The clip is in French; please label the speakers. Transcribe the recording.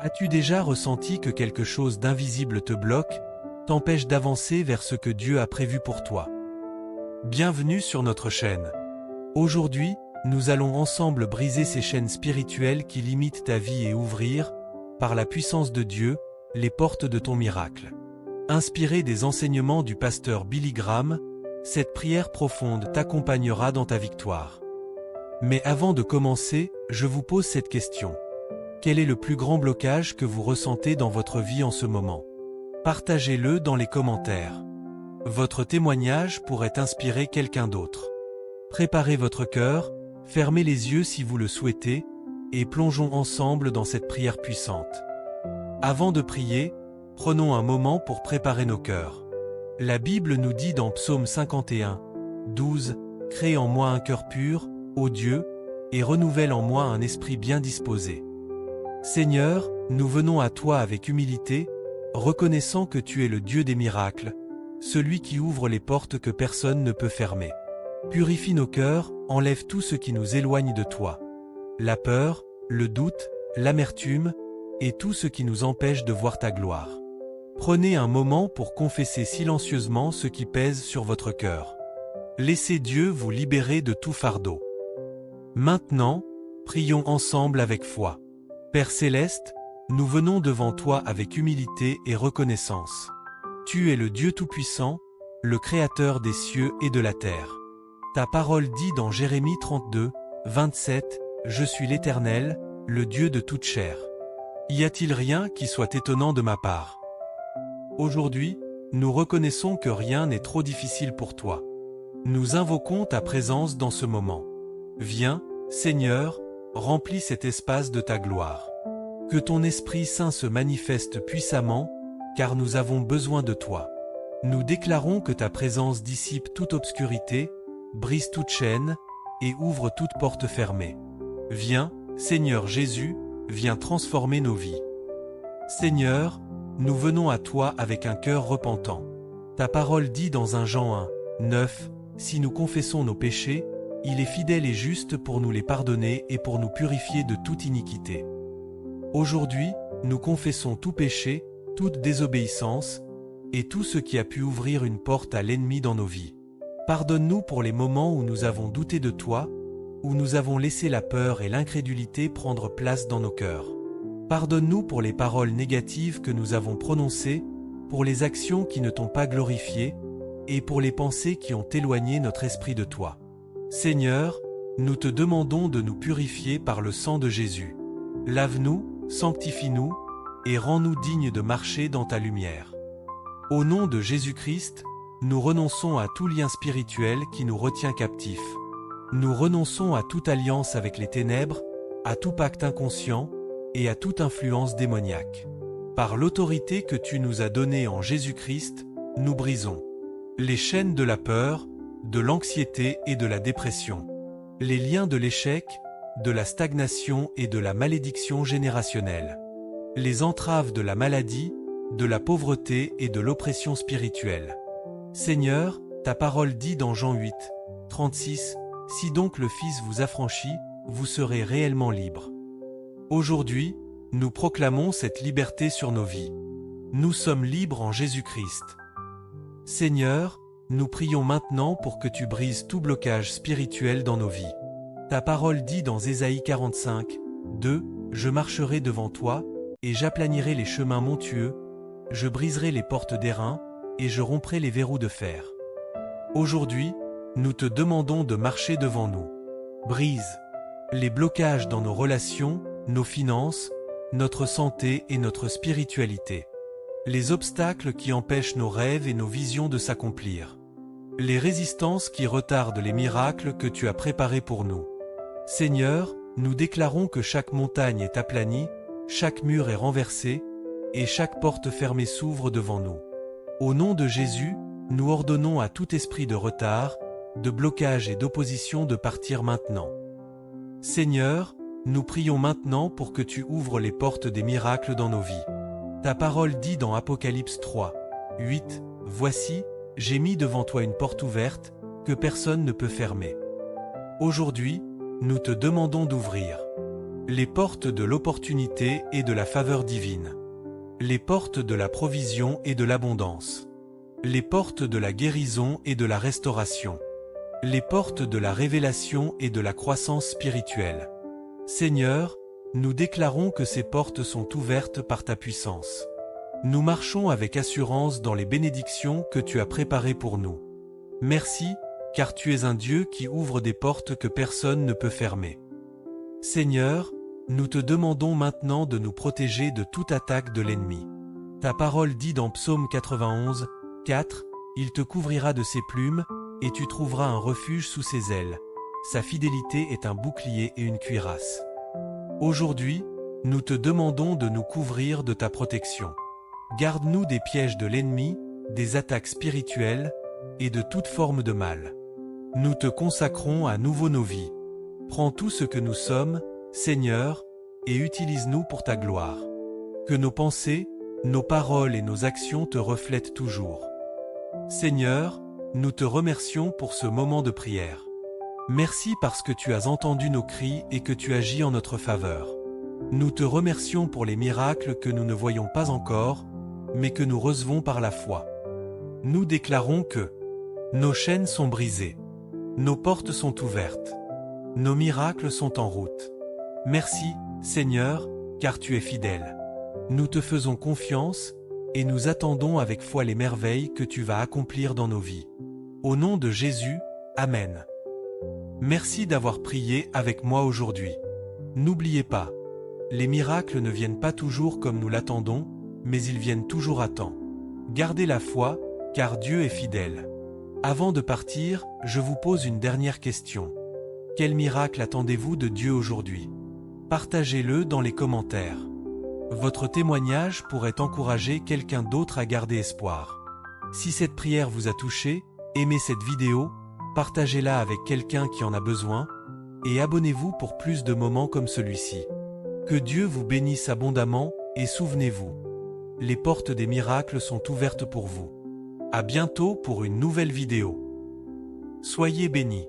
Speaker 1: As-tu déjà ressenti que quelque chose d'invisible te bloque, t'empêche d'avancer vers ce que Dieu a prévu pour toi? Bienvenue sur notre chaîne. Aujourd'hui, nous allons ensemble briser ces chaînes spirituelles qui limitent ta vie et ouvrir, par la puissance de Dieu, les portes de ton miracle. Inspiré des enseignements du pasteur Billy Graham, cette prière profonde t'accompagnera dans ta victoire. Mais avant de commencer, je vous pose cette question. Quel est le plus grand blocage que vous ressentez dans votre vie en ce moment? Partagez-le dans les commentaires. Votre témoignage pourrait inspirer quelqu'un d'autre. Préparez votre cœur, fermez les yeux si vous le souhaitez, et plongeons ensemble dans cette prière puissante. Avant de prier, prenons un moment pour préparer nos cœurs. La Bible nous dit dans Psaume 51, 12, « Crée en moi un cœur pur, ô Dieu, et renouvelle en moi un esprit bien disposé. » Seigneur, nous venons à toi avec humilité, reconnaissant que tu es le Dieu des miracles, celui qui ouvre les portes que personne ne peut fermer. Purifie nos cœurs, enlève tout ce qui nous éloigne de toi. La peur, le doute, l'amertume, et tout ce qui nous empêche de voir ta gloire. Prenez un moment pour confesser silencieusement ce qui pèse sur votre cœur. Laissez Dieu vous libérer de tout fardeau. Maintenant, prions ensemble avec foi. Père Céleste, nous venons devant toi avec humilité et reconnaissance. Tu es le Dieu Tout-Puissant, le Créateur des cieux et de la terre. Ta parole dit dans Jérémie 32, 27, « Je suis l'Éternel, le Dieu de toute chair. » Y a-t-il rien qui soit étonnant de ma part? Aujourd'hui, nous reconnaissons que rien n'est trop difficile pour toi. Nous invoquons ta présence dans ce moment. Viens, Seigneur, remplis cet espace de ta gloire. Que ton Esprit Saint se manifeste puissamment, car nous avons besoin de toi. Nous déclarons que ta présence dissipe toute obscurité, brise toute chaîne, et ouvre toute porte fermée. Viens, Seigneur Jésus, viens transformer nos vies. Seigneur, nous venons à toi avec un cœur repentant. Ta parole dit dans 1 Jean 1, 9, « Si nous confessons nos péchés, il est fidèle et juste pour nous les pardonner et pour nous purifier de toute iniquité. » Aujourd'hui, nous confessons tout péché, toute désobéissance, et tout ce qui a pu ouvrir une porte à l'ennemi dans nos vies. Pardonne-nous pour les moments où nous avons douté de toi, où nous avons laissé la peur et l'incrédulité prendre place dans nos cœurs. Pardonne-nous pour les paroles négatives que nous avons prononcées, pour les actions qui ne t'ont pas glorifié, et pour les pensées qui ont éloigné notre esprit de toi. Seigneur, nous te demandons de nous purifier par le sang de Jésus. Lave-nous, sanctifie-nous, et rends-nous dignes de marcher dans ta lumière. Au nom de Jésus-Christ, nous renonçons à tout lien spirituel qui nous retient captifs. Nous renonçons à toute alliance avec les ténèbres, à tout pacte inconscient, et à toute influence démoniaque. Par l'autorité que tu nous as donnée en Jésus-Christ, nous brisons les chaînes de la peur, de l'anxiété et de la dépression, les liens de l'échec, de la stagnation et de la malédiction générationnelle, les entraves de la maladie, de la pauvreté et de l'oppression spirituelle. Seigneur, ta parole dit dans Jean 8, 36, « Si donc le Fils vous affranchit, vous serez réellement libres. » Aujourd'hui, nous proclamons cette liberté sur nos vies. Nous sommes libres en Jésus-Christ. Seigneur, nous prions maintenant pour que tu brises tout blocage spirituel dans nos vies. Ta parole dit dans Ésaïe 45, 2, « Je marcherai devant toi, et j'aplanirai les chemins montueux, je briserai les portes d'airain, et je romprai les verrous de fer. » Aujourd'hui, nous te demandons de marcher devant nous. Brise les blocages dans nos relations, nos finances, notre santé et notre spiritualité. Les obstacles qui empêchent nos rêves et nos visions de s'accomplir. Les résistances qui retardent les miracles que tu as préparés pour nous. Seigneur, nous déclarons que chaque montagne est aplanie, chaque mur est renversé, et chaque porte fermée s'ouvre devant nous. Au nom de Jésus, nous ordonnons à tout esprit de retard, de blocage et d'opposition de partir maintenant. Seigneur, nous prions maintenant pour que tu ouvres les portes des miracles dans nos vies. Ta parole dit dans Apocalypse 3, 8, « Voici, j'ai mis devant toi une porte ouverte, que personne ne peut fermer. Aujourd'hui, nous te demandons d'ouvrir. Les portes de l'opportunité et de la faveur divine. Les portes de la provision et de l'abondance. Les portes de la guérison et de la restauration. Les portes de la révélation et de la croissance spirituelle. Seigneur, nous déclarons que ces portes sont ouvertes par ta puissance. Nous marchons avec assurance dans les bénédictions que tu as préparées pour nous. Merci, car tu es un Dieu qui ouvre des portes que personne ne peut fermer. Seigneur, nous te demandons maintenant de nous protéger de toute attaque de l'ennemi. Ta parole dit dans Psaume 91, 4, « Il te couvrira de ses plumes, et tu trouveras un refuge sous ses ailes. Sa fidélité est un bouclier et une cuirasse. » Aujourd'hui, nous te demandons de nous couvrir de ta protection. Garde-nous des pièges de l'ennemi, des attaques spirituelles, et de toute forme de mal. Nous te consacrons à nouveau nos vies. Prends tout ce que nous sommes, Seigneur, et utilise-nous pour ta gloire. Que nos pensées, nos paroles et nos actions te reflètent toujours. Seigneur, nous te remercions pour ce moment de prière. Merci parce que tu as entendu nos cris et que tu agis en notre faveur. Nous te remercions pour les miracles que nous ne voyons pas encore, mais que nous recevons par la foi. Nous déclarons que nos chaînes sont brisées, nos portes sont ouvertes, nos miracles sont en route. Merci, Seigneur, car tu es fidèle. Nous te faisons confiance, et nous attendons avec foi les merveilles que tu vas accomplir dans nos vies. Au nom de Jésus, Amen. Merci d'avoir prié avec moi aujourd'hui. N'oubliez pas, les miracles ne viennent pas toujours comme nous l'attendons, mais ils viennent toujours à temps. Gardez la foi, car Dieu est fidèle. Avant de partir, je vous pose une dernière question. Quel miracle attendez-vous de Dieu aujourd'hui? Partagez-le dans les commentaires. Votre témoignage pourrait encourager quelqu'un d'autre à garder espoir. Si cette prière vous a touché, aimez cette vidéo, partagez-la avec quelqu'un qui en a besoin, et abonnez-vous pour plus de moments comme celui-ci. Que Dieu vous bénisse abondamment, et souvenez-vous, les portes des miracles sont ouvertes pour vous. À bientôt pour une nouvelle vidéo. Soyez bénis.